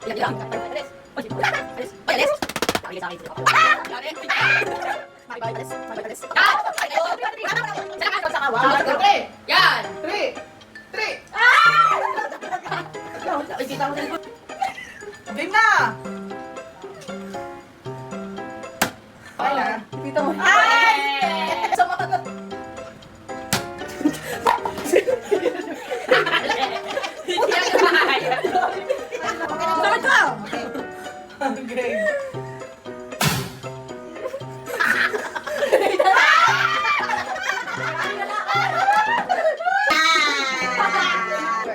Bilang. Alis. Alis. Alis. Alis. Pakili sa akin. Alis. Alis. Yan! 3! 3! Nakikita mo na. Game na! Okay na. Kita mo. Ay! Sa mata na. Hindi yan kaya. Sakit ka! Game.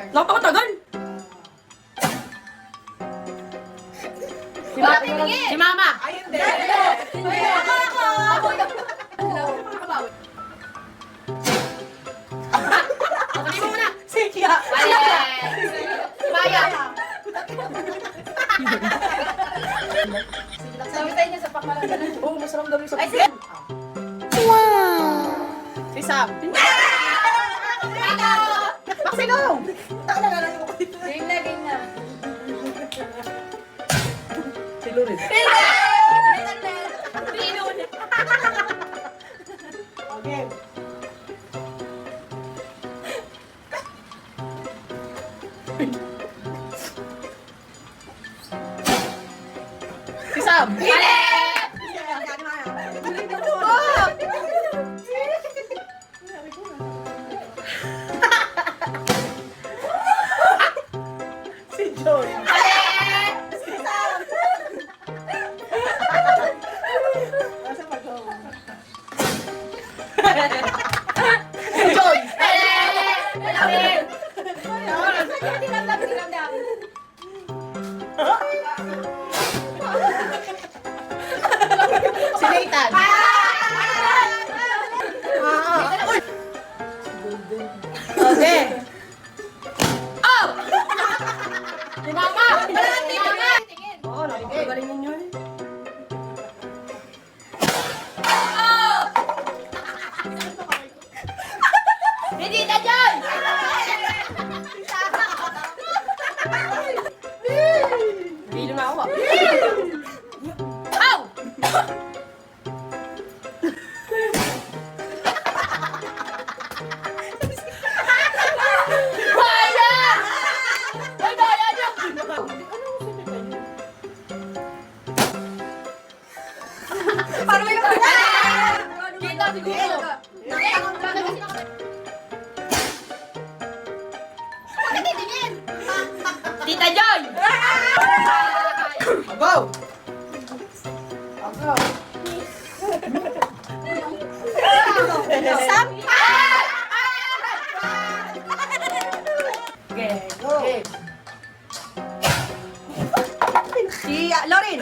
Napakatagal! Si Mama! Ay, hindi. Sabi mo muna! Sige. Maya! Sabi tayo niya sa pakmalan. Oo, masarap daw yung sa Ay, sige! Si Sam. Maxino! Naalala ko dito. Game na. Si Lorin. Okay. Si Sam. Si Joy. Si Sam. Nasa pag-gawa. Si Joy. Si Nathan. Okay. Si Mama! Oo, napakagaling ninyo eh. Hindi na dyan! Bilo na ako. Ow! Maya! Ay, Maya niya! Paano may kita siguro. Tita Joy! Go! Go! Sam! Okay, go! Si Lorin!